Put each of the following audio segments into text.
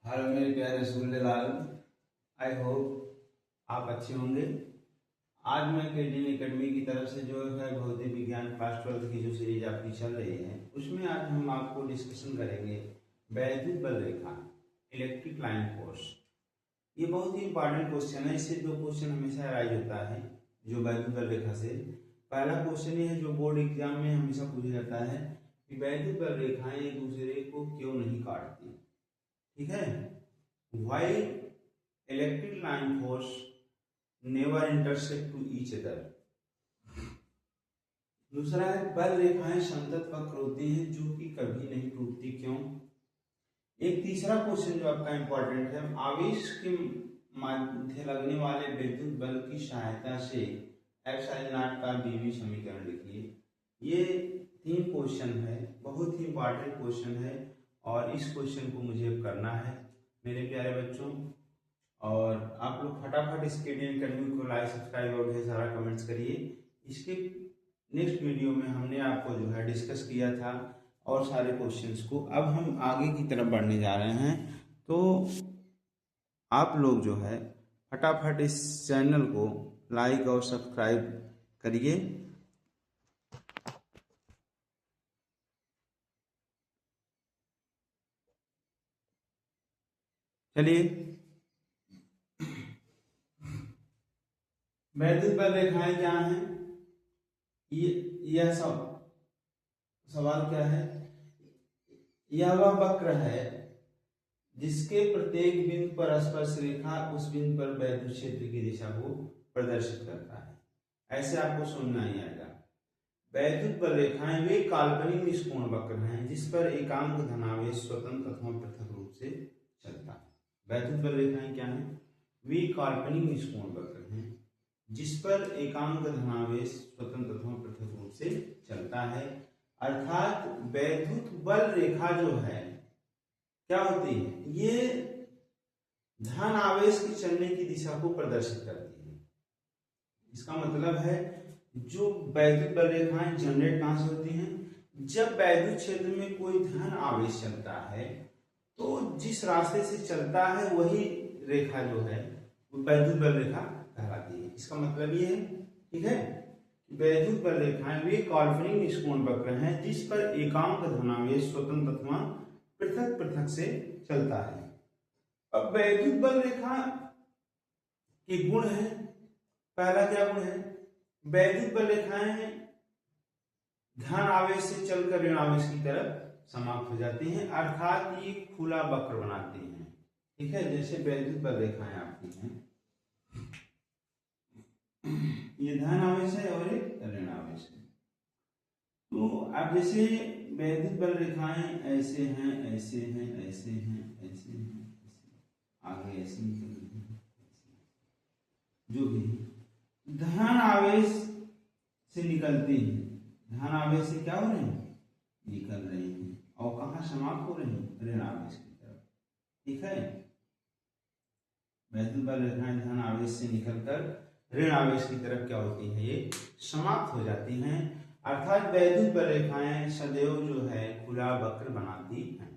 Hello मेरे प्यारे रसगुल्ले लाल, आई होप आप अच्छे होंगे। आज मैं केडीएन एकेडमी की तरफ से जो है भौतिक विज्ञान क्लास 12 की जो सीरीज आपकी चल रही है उसमें आज हम आपको डिस्कशन करेंगे वैद्युत बल रेखा, इलेक्ट्रिक लाइन फोर्स। ये बहुत ही इंपॉर्टेंट क्वेश्चन है। इससे दो क्वेश्चन हमेशा राइज होता है जो वैद्युत बल रेखा से। पहला क्वेश्चन ये है जो बोर्ड एग्जाम में हमेशा पूछा जाता है कि वैद्युत बल रेखाएं एक दूसरे को क्यों नहीं काटती। ठीक है, why electric line force never intersect to each other. दूसरा है बल रेखाएं संतत वक्र होती हैं जो कि कभी नहीं टूटती, क्यों। एक तीसरा क्वेश्चन जो आपका इंपॉर्टेंट है, आवेश के मध्य लगने वाले विद्युत बल की सहायता से एप्सिलॉन नॉट का डीवी समीकरण लिखिए। ये 3 क्वेश्चन है, बहुत ही इंपॉर्टेंट क्वेश्चन है और इस क्वेश्चन को मुझे करना है मेरे प्यारे बच्चों। और आप लोग फटाफट इस केडीएन एकेडमी को लाइक, सब्सक्राइब और ढेर सारा कमेंट्स करिए। इसके नेक्स्ट वीडियो में हमने आपको जो है डिस्कस किया था और सारे क्वेश्चंस को। अब हम आगे की तरफ बढ़ने जा रहे हैं, तो आप लोग जो है फटाफट इस चैनल को लाइक और सब्सक्राइब करिए। चलिए, वैद्युत बल रेखाएं क्या हैं, यह सवाल क्या है। यह वह वक्र है जिसके प्रत्येक बिंदु पर स्पर्श रेखा उस बिंदु पर वैद्युत क्षेत्र की दिशा को प्रदर्शित करता है। ऐसे आपको सुनना ही आएगा। वैद्युत बल रेखाएं वे काल्पनिक निष्कोण वक्र हैं जिस पर एकांक धनावेश स्वतंत्र अथवा पृथक रूप से चलता है। वैद्युत बल रेखाएं क्या है, वे काल्पनिक निष्कोण वक्र हैं जिस पर एकांक धनावेश स्वतंत्र अथवा पृथक रूप से चलता है। अर्थात वैद्युत बल रेखा जो है क्या होती है, ये धन आवेश के चलने की दिशा को प्रदर्शित करती है। इसका मतलब है जो वैद्युत बल रेखाएं जनरेट कहां से होती हैं, जब वैद्युत क्षेत्र में कोई धन आवेश चलता है तो जिस रास्ते से चलता है वही रेखा जो है वो वैद्युत बल रेखा कहलाती है। इसका मतलब ये है, ठीक है, वैद्युत बल रेखाएं वे काल्पनिक निष्कोण वक्र हैं जिस पर एकांक धनावेश स्वतंत्र अथवा पृथक पृथक से चलता है। अब वैद्युत बल रेखा के गुण है, पहला क्या गुण है, वैद्युत बल रेखाएं धन आवेश से चलकर ऋण आवेश की तरफ समाप्त हो जाती हैं, अर्थात ये खुला वक्र बनाती हैं। ठीक है, जैसे वैद्युत बल रेखाएं आपकी हैं, ये धन आवेश है और एक ऋण आवेश है। तो अब जैसे वैद्युत बल रेखाएं ऐसे हैं, ऐसे हैं, ऐसे हैं, ऐसे हैं, आगे ऐसे निकल रही हैं, जो भी धन आवेश से निकलती हैं, धन आवेश से क्या हो रही है, निकल रही हैं और कहाँ समाप्त हो रही है, ऋण आवेश की तरफ। ठीक है, वैद्युत बल रेखाएं धन आवेश से निकलकर ऋण आवेश की तरफ क्या होती है, ये समाप्त हो जाती हैं। अर्थात वैद्युत बल रेखाएं सदैव जो है खुला वक्र बनाती हैं।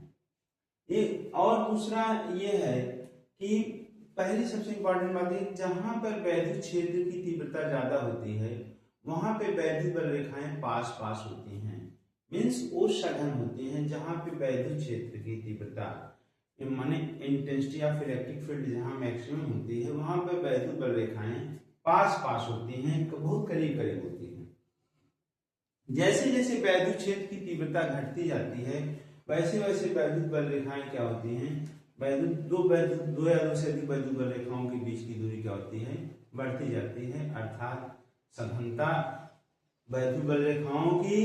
ये और दूसरा ये है कि पहली सबसे इंपॉर्टेंट बात है, जहां पर वैद्युत क्षेत्र की तीव्रता ज्यादा होती है वहां पे वैद्युत बल रेखाएं पास पास होती हैं, मीन्स वो सघन होती हैं। जहां पे वैद्युत क्षेत्र की तीव्रता माने इंटेंसिटी ऑफ इलेक्ट्रिक फील्ड जहां मैक्सिमम होती है वहां पर वैद्युत बल रेखाएं पास पास होती हैं, बहुत करीब करीब होती हैं। जैसे जैसे वैद्युत क्षेत्र की तीव्रता घटती जाती है वैसे वैसे वैद्युत बल रेखाएं क्या होती हैं, दो या दो से अधिक वैद्युत बल रेखाओं के बीच की दूरी क्या होती है, बढ़ती जाती है। अर्थात सघनता वैद्युत बल रेखाओं की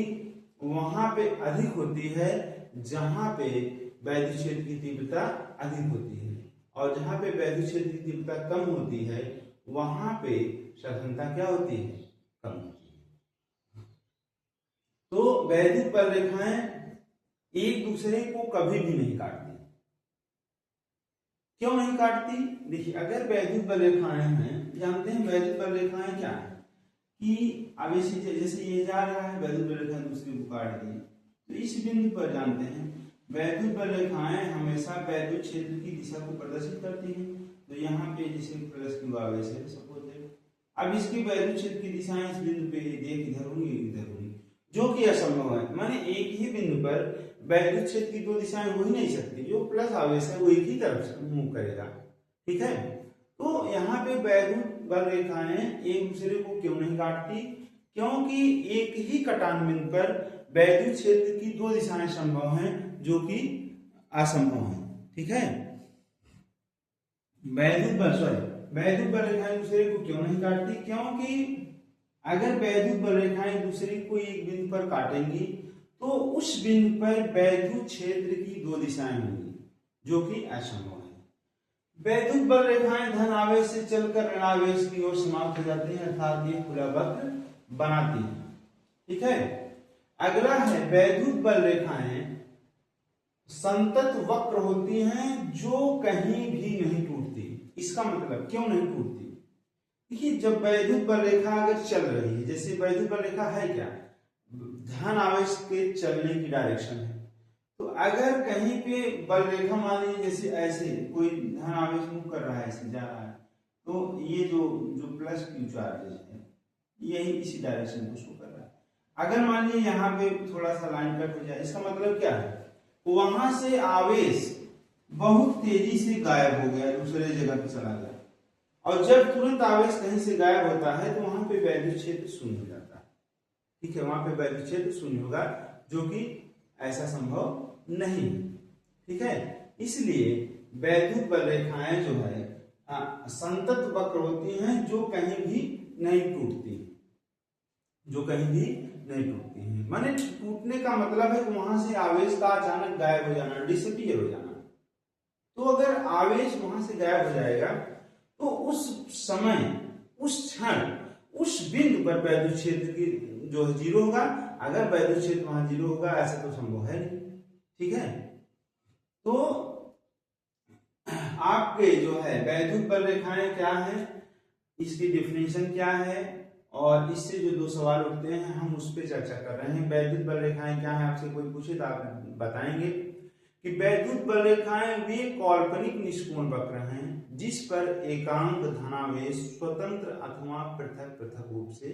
वहां पे अधिक होती है जहां पे वैद्युत क्षेत्र की तीव्रता अधिक होती है, और जहां पे वैद्युत क्षेत्र की तीव्रता कम होती है वहां पे सघनता क्या होती है, कम होती है। तो वैद्युत बल रेखाएं एक दूसरे को कभी भी नहीं काटती। क्यों नहीं काटती, देखिए अगर वैद्युत बल रेखाएं हैं, जानते हैं वैद्युत बल रेखाएं क्या है कि आवेश जैसे ये जा रहा है, वैद्युत बल रेखा दूसरे को काट दी, तो इस बिंदु पर जानते हैं वैद्युत बल रेखाएं हमेशा वैद्युत क्षेत्र की दिशा को प्रदर्शित करती हैं। तो यहाँ पे जैसे प्लस क्यू आवेश है सपोज दैट, अब इसकी वैद्युत क्षेत्र की दिशाएं इस बिंदु पे एक इधर होंगी एक इधर होंगी, जो कि असंभव है। माने एक ही बिंदु पर वैद्युत क्षेत्र की दो दिशाएं हो ही नहीं सकती। जो प्लस आवेश है वो एक ही तरफ से मूव करेगा, ठीक है। तो यहाँ पे वैद्युत बल रेखाएं एक दूसरे को क्यों नहीं काटती? क्योंकि एक ही कटान बिंदु पर वैद्युत क्षेत्र की दो दिशाएं संभव हैं जो कि असंभव है, ठीक है। वैद्युत बल रेखाएं दूसरे को क्यों नहीं काटती? क्योंकि अगर वैद्युत बल रेखाएं दूसरे को एक बिंदु पर काटेंगी तो उस बिंदु पर वैद्युत क्षेत्र की दो दिशाएं होंगी जो कि असंभव है। वैद्युत बल रेखाएं धन आवेश से चलकर ऋण आवेश की ओर समाप्त हो जाती हैं, अर्थात ये खुला वक्र बनाती हैं, ठीक है। अगला है वैद्युत बल रेखाएं संतत वक्र होती हैं जो कहीं भी नहीं टूटती। इसका मतलब क्यों नहीं टूटती? देखिए, जब वैद्युत बल रेखा अगर चल रही है, जैसे वैद्युत बल रेखा है क्या, धन आवेश के चलने की डायरेक्शन है, तो अगर कहीं पे बल रेखा मान लीजिए जैसे ऐसे कोई धन आवेश मूव कर रहा है, ऐसे जा रहा है, तो ये जो प्लस क्यू चार्जेस है यही इसी डायरेक्शन को शो कर रहा है। अगर मान लीजिए यहाँ पे थोड़ा सा लाइन कट हो जाए, इसका मतलब क्या है, वहां से आवेश बहुत तेजी से गायब हो गया, दूसरे जगह पे चला गया, और जब तुरंत आवेश कहीं से गायब होता है तो वहां पे वैद्युत क्षेत्र शून्य हो जाता है, ठीक है। वहां पे वैद्युत क्षेत्र शून्य होगा जो कि ऐसा संभव नहीं, ठीक है। इसलिए वैद्युत बल रेखाएं जो है संतत वक्र होती हैं जो कहीं भी नहीं टूटती, जो कहीं भी नहीं टूटती हैं। माने टूटने का मतलब है कि वहां से आवेश का अचानक गायब हो जाना, डिसअपीयर हो जाना। तो अगर आवेश वहां से गायब हो जाएगा तो उस समय, उस क्षण, उस बिंदु पर वैद्युत क्षेत्र की जो है जीरो होगा। अगर वैद्युत क्षेत्र वहां जीरो होगा ऐसा तो संभव है नहीं, ठीक है। तो आपके जो है वैद्युत बल रेखाएं क्या है, इसकी डिफिनेशन क्या है, और इससे जो दो सवाल उठते हैं हम उस पर चर्चा कर रहे हैं। वैद्युत बल रेखाएं क्या है, आपसे कोई पूछे तो आप बताएंगे कि वैद्युत बल रेखाएं वे काल्पनिक निष्कोण वक्र हैं जिस पर एकांक धनावेश स्वतंत्र अथवा पृथक पृथक रूप से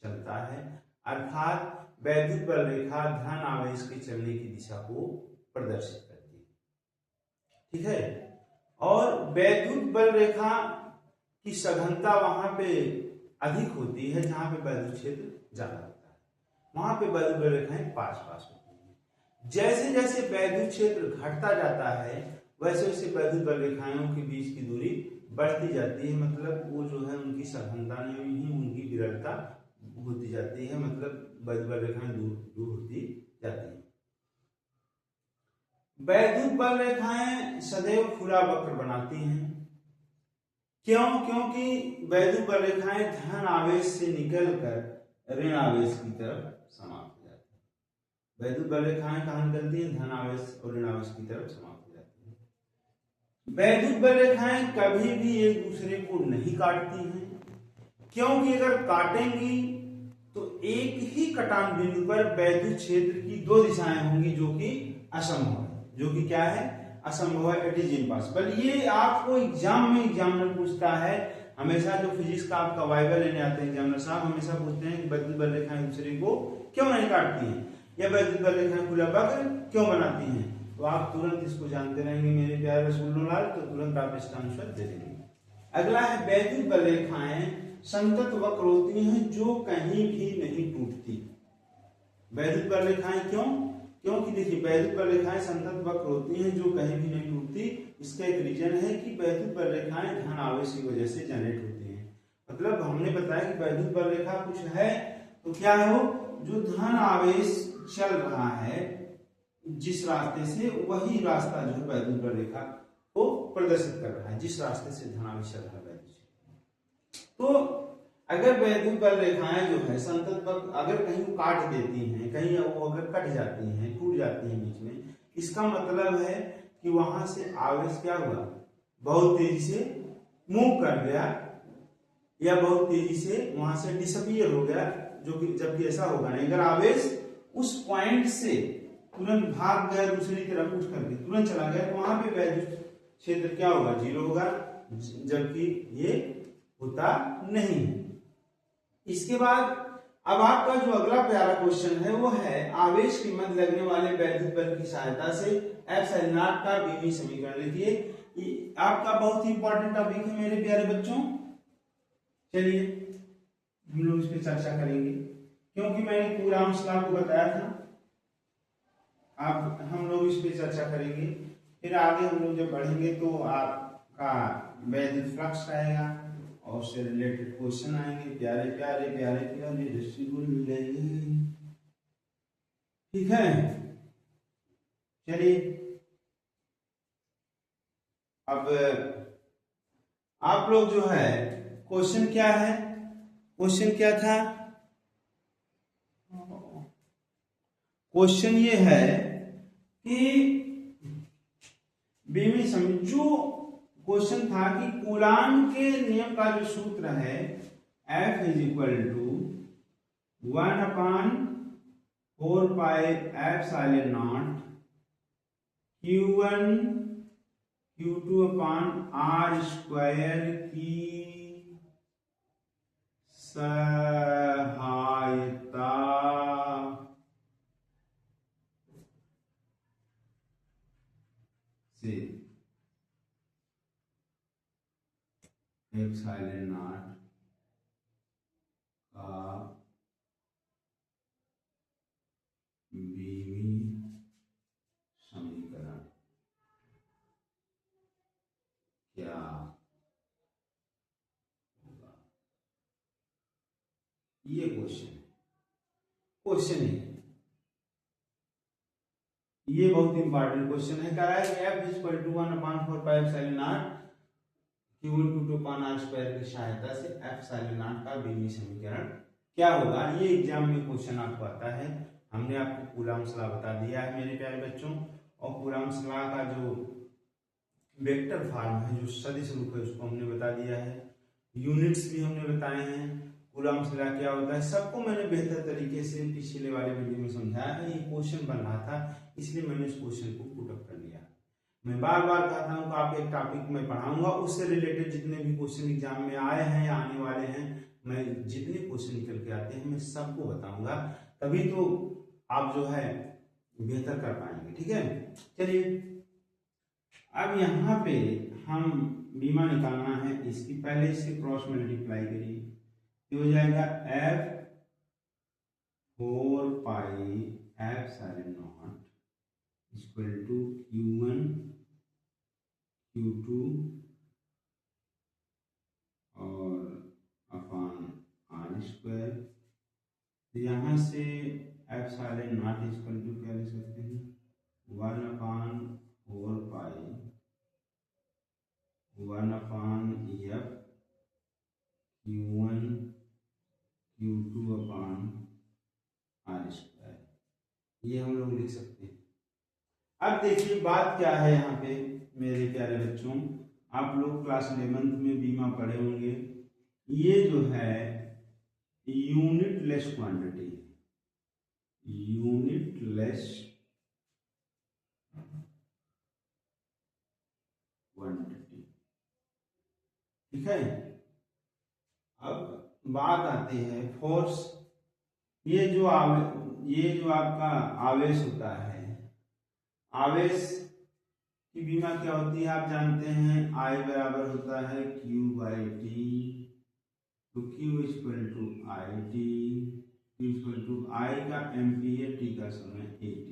चलता है, अर्थात वैद्युत बल रेखा धन आवेश के चलने की दिशा को प्रदर्शित करती है, ठीक है। और वैद्युत बल रेखा की सघनता वहां पे अधिक होती है जहां पे वैद्युत क्षेत्र ज्यादा होता है, वहां पे वैद्युत बल रेखाएं पास पास होती हैं। जैसे जैसे वैद्युत क्षेत्र घटता जाता है वैसे वैसे वैद्युत बल रेखाओं के बीच की दूरी बढ़ती जाती है, मतलब वो जो है उनकी सघनता नहीं ही उनकी विरलता होती जाती है, मतलब वैद्युत बल रेखाएं दूर होती जाती है। वैद्युत बल रेखाएं सदैव खुला वक्र बनाती हैं। क्यों? क्योंकि वैद्युत बल रेखाएं धन आवेश से निकलकर ऋण आवेश की तरफ समाप्त हो जाती है। वैद्युत बल रेखाएं कहाँ निकलती हैं? धन आवेश और ऋण आवेश की तरफ समाप्त हो जाती है। वैद्युत बल रेखाएं कभी भी एक दूसरे को नहीं काटती हैं, क्योंकि अगर काटेंगी तो एक ही कटान बिंदु पर वैद्युत क्षेत्र की दो दिशाएं होंगी जो कि असंभव है, जो कि क्या है? असंभव है, इट इज इम्पॉसिबल। ये आपको एग्जाम में एग्जामिनर पूछता है हमेशा, जो फिजिक्स का आपका वाइवा लेने आते हैं एग्जामिनर साहब हमेशा पूछते हैं कि वैद्युत बल रेखाएं दूसरे को क्यों नहीं काटती हैं या वैद्युत बल रेखाएं खुला वक्र क्यों बनाती हैं। तो आप तुरंत इसको जानते रहेंगे मेरे प्यारे रसूलुल्लाह, तो तुरंत आप इसका आंसर दे देंगे। अगला है वैद्युत बल रेखाएं संतत वक्र होती हैं जो कहीं भी नहीं टूटती। वैद्युत बल रेखाएं क्यों? क्योंकि देखिए वैद्युत बल रेखाएं संतत वक्र होती हैं जो कहीं भी नहीं टूटती। इसका एक रीजन है कि वैद्युत बल रेखाएं धन आवेश की वजह से जनरेट होती हैं। मतलब हमने बताया कि वैद्युत बल रेखा कुछ है तो क्या है वो, जो धन आवेश चल रहा है जिस रास्ते से, वही रास्ता जो है वैद्युत बल रेखा को प्रदर्शित कर रहा है, जिस रास्ते से धन आवेश चल रहा है वैद्युत। तो अगर वैद्युत बल रेखाएं जो है संतत वक्र अगर कहीं वो काट देती हैं, कहीं वो अगर कट जाती हैं, टूट जाती हैं बीच में, इसका मतलब है कि वहां से आवेश क्या हुआ, बहुत तेजी से मूव कर गया या बहुत तेजी से वहां से डिसअपीयर हो गया, जो कि जबकि ऐसा होगा नहीं। अगर आवेश उस पॉइंट से तुरंत भाग गया दूसरी तरफ उठ करके तुरंत चला गया, तो वहां पे वैद्युत क्षेत्र क्या होगा, 0 होगा, जबकि ये होता नहीं। इसके बाद अब आपका जो अगला प्यारा क्वेश्चन है वो है आवेश के मध्य लगने वाले वैद्युत बल की सहायता से एप्सिलॉन नॉट का बीमी समीकरण लिखिए। आपका बहुत ही इंपॉर्टेंट टॉपिक है मेरे प्यारे बच्चों। चलिए हम लोग इस पे चर्चा करेंगे, क्योंकि मैंने कूलॉम्स लॉ को बताया था। आप हम लोग इस पे चर्चा करेंगे, फिर आगे हम लोग जब बढ़ेंगे तो आपका वैद्युत फ्लक्स आएगा और उससे रिलेटेड क्वेश्चन आएंगे, प्यारे प्यारे प्यारे प्यारे दृष्टिकोण मिलेंगे। ठीक है, चलिए अब आप लोग जो है क्वेश्चन क्या है, क्वेश्चन क्या था, क्वेश्चन ये है कि बीमी जो क्वेश्चन था कि कूलॉम के नियम का जो सूत्र है F is equal to 1/4 epsilon not Q1 Q2 upon R square की सहायता से एप्सिलॉन नॉट का बीमी समीकरण क्या होगा। ये क्वेश्चन है, ये बहुत इंपॉर्टेंट क्वेश्चन है। कह रहा है F is equal to 1/4 epsilon not Q1 Q2 upon R square की सहायता से एप्सिलॉन नॉट का बीमी समीकरण क्या होगा। ये एग्जाम में क्वेश्चन आपको आता है। हमने आपको कूलॉम्स लॉ बता दिया है मेरे प्यारे बच्चों, और कूलॉम्स लॉ का जो वेक्टर फॉर्म है, जो सदिश रूप है, उसको हमने बता दिया है। यूनिट्स भी हमने बताए हैं, कूलॉम्स लॉ क्या होता है, सबको मैंने बेहतर तरीके से पिछले वाले वीडियो में समझाया है। ये क्वेश्चन बन रहा था इसलिए मैंने इस क्वेश्चन को पुट अप कर लिया। मैं बार बार कहता हूँ कि आप एक टॉपिक में पढ़ाऊंगा, उससे रिलेटेड जितने भी क्वेश्चन एग्जाम में आए हैं या आने वाले हैं, मैं जितने क्वेश्चन निकल के आते हैं मैं सबको बताऊंगा, तभी तो आप जो है बेहतर कर पाएंगे। ठीक है, चलिए अब यहाँ पे हम बीमा निकालना है, इसकी पहले इससे क्रॉस मल्टीप्लाई करिए, ये हो जाएगा F4 epsilon not equal to Q1 Q2 और अपॉन R स्क्वायर। यहाँ से एप्सिलॉन नॉट इक्वल टू क्या लिख सकते हैं, 1/4 F Q1 Q2 upon R square, ये हम लोग लिख सकते हैं। अब देखिए बात क्या है यहाँ पे मेरे प्यारे बच्चों, आप लोग क्लास 11th में बीमा पढ़े होंगे। ये जो है unit less quantity, unit less quantity, ठीक है। अब बात आती है फोर्स। ये जो आपका आवेश होता है, आवेश की बीमा क्या होती है आप जानते हैं, I बराबर होता है Q/T, तो Q equal to IT, Q equal to I का एम्पियर, T का समय AT,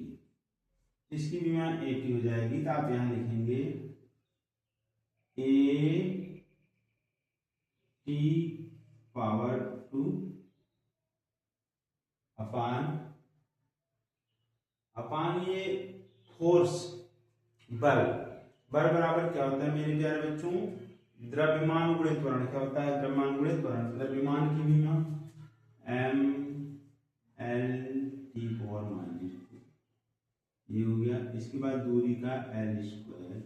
इसकी बीमा AT हो जाएगी। तो आप यहाँ लिखेंगे AT⁴ अपान ये फोर्स, बल बराबर क्या होता है मेरे प्यारे बच्चों, द्रव्यमान गुणित त्वरण। क्या होता है, द्रव्यमान गुणित त्वरण। द्रव्यमान की बीमा mL⁴ ये हो गया। इसके बाद दूरी का L square,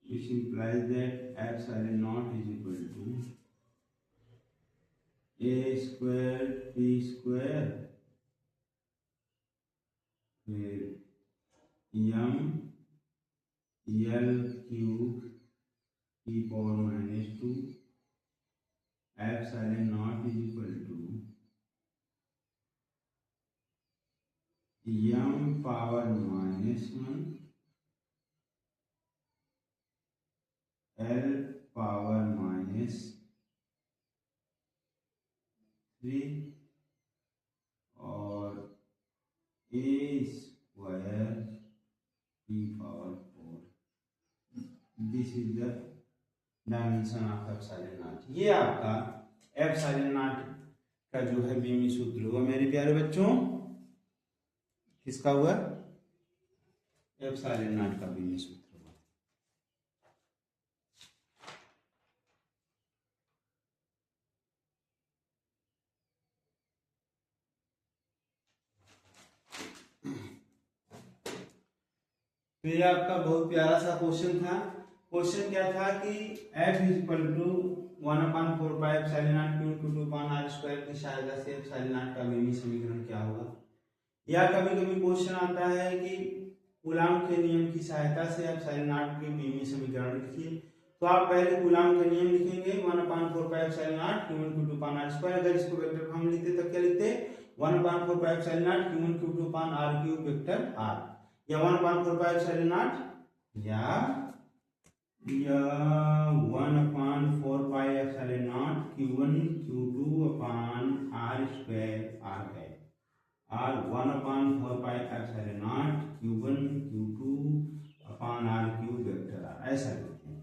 which implies that epsilon naught is equal to A² T² फिर यम एल क्यूब की power -2 epsilon naught is equal to M power -1 L power -3 और ए स्क्वायर की power 4। This is the dimension of epsilon naught. ये आपका epsilon not का जो है बीमी सूत्र हुआ मेरे प्यारे बच्चों। किसका हुआ? एप्सिलॉन नॉट का बीमी सूत्र हुआ। फिर आपका बहुत प्यारा सा क्वेश्चन था। क्वेश्चन क्या था कि F is equal to 1/4 pi epsilon naught Q × 2πr² की सहायता से एप्सिलॉन नॉट का बीमी समीकरण क्या होगा। या कभी कभी क्वेश्चन आता है कि कूलाम के नियम की सहायता से एप्सिलॉन नॉट के बीमी समीकरण लिखिए। तो आप पहले कूलाम का नियम लिखेंगे 1/4 pi epsilon naught Q × 2πr²। अगर इसको वेक्टर फॉर्म लिखते तो क्या लिखते? 1/4 pi epsilon naught Q × 2πr³ vector r, या 1/4 पाई एप्सिलॉन नॉट या 1/4 pi epsilon not Q1 Q2 r² r है, और 1/4 pi epsilon not Q1 Q2 r³ vector r, ऐसा लिखते हैं।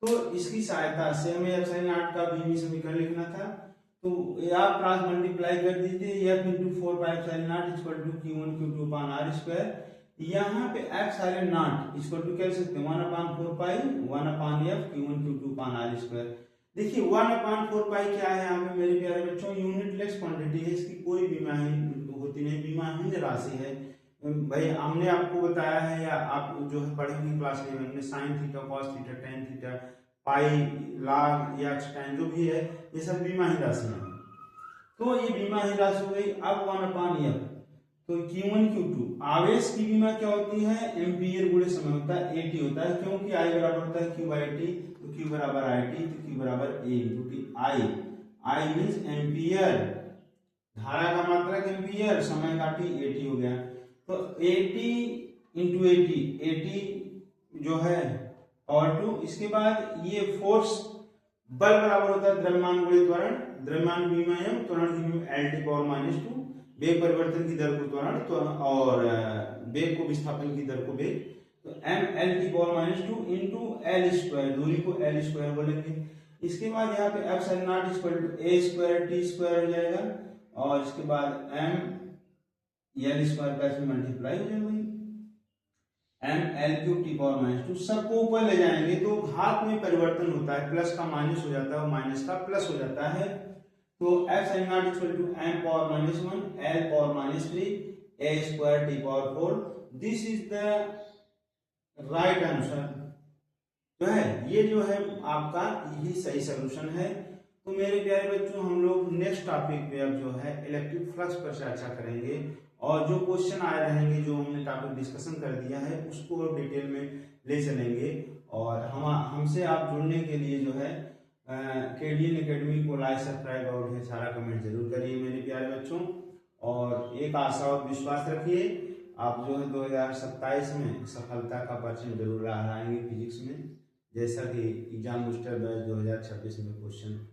तो इसकी सहायता से हमें एप्सिलॉन नॉट का बीमी समीकरण लिखना था। तो आप क्रॉस मल्टीप्लाई कर दीजिए, F × 4 pi epsilon not = Q1 Q2 r²। यहाँ पे एप्सिलॉन नॉट इसको टू कह सकते हैं 1/4 पाई 1/f Q1 Q2 r²। देखिए 1/4 पाई क्या है यहाँ पे मेरे प्यारे बच्चों? यूनिटलेस क्वांटिटी है, इसकी कोई बीमाहीन होती नहीं, बीमाहीन राशि है। भाई हमने आपको बताया है, या आप जो है पढ़ेंगे क्लास 11 में, sin theta cos theta tan theta pi log या tan जो भी है, ये सब बीमाहीन राशि है। तो ये बीमाहीन राशि हो गई। अब 1/f तो Q1 Q2 आवेश की बीमा क्या होती है? एम्पियर गुणे समय होता है, AT होता है, क्योंकि I बराबर होता है Q/T, तो Q बराबर IT, तो Q बराबर A × T। I means ampere, धारा का मात्रक एम्पियर, समय का T, AT हो गया। तो AT × AT जो है पावर 2। इसके बाद ये फोर्स बल बराबर होता है द्रव्यमान गुणे त्वरण, द्रव्यमान विनिमय त्वरण की LT पावर -2, वेग परिवर्तन की दर को त्वरण और वेग को विस्थापन की दर को वेग, तो mLT पावर -2 × L², दूरी को L² बोलेंगे। इसके बाद यहाँ पे एप्सिलॉन नॉट = A²T² हो जाएगा, और इसके बाद mL² का इसमें मल्टीप्लाई हो जाएगा, mL³ पावर -2। सबको ऊपर ले जाएंगे तो घात में परिवर्तन होता है, प्लस का माइनस हो जाता है और माइनस का प्लस हो जाता है। तो epsilon not = m power -1 L power -3 A² T power 4। This is the right answer जो है, ये जो है आपका यही सही सलूशन है। तो मेरे प्यारे बच्चों, हम लोग नेक्स्ट टॉपिक पे अब जो है इलेक्ट्रिक फ्लक्स पर चर्चा करेंगे, और जो क्वेश्चन आए रहेंगे, जो हमने टॉपिक डिस्कशन कर दिया है, उसको डिटेल में ले चलेंगे। और हमसे आप जुड़ने के लिए जो है KDN एकेडमी को लाइक, सब्सक्राइब और ढेर सारा कमेंट जरूर करिए मेरे प्यारे बच्चों। और एक आशा और विश्वास रखिए, आप जो है 2027 में सफलता का परचम जरूर लहराएंगे फिजिक्स में, जैसा कि एग्जाम बूस्टर बैच 2026 में क्वेश्चन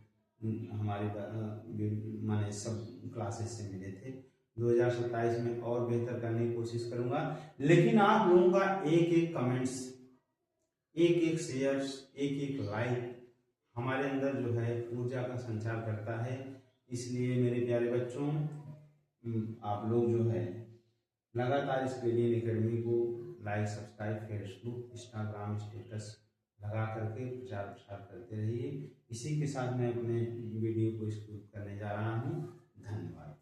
हमारे माने सब क्लासेस से मिले थे। 2027 में और बेहतर करने की कोशिश करूंगा, लेकिन आप लोगों का एक एक कमेंट्स, एक एक शेयर्स, एक एक लाइक हमारे अंदर जो है ऊर्जा का संचार करता है। इसलिए मेरे प्यारे बच्चों, आप लोग जो है लगातार इस KDN एकेडमी को like, subscribe, Facebook, Instagram status लगा करके प्रचार प्रसार करते रहिए। इसी के साथ मैं अपने वीडियो को स्किप करने जा रहा हूँ। धन्यवाद।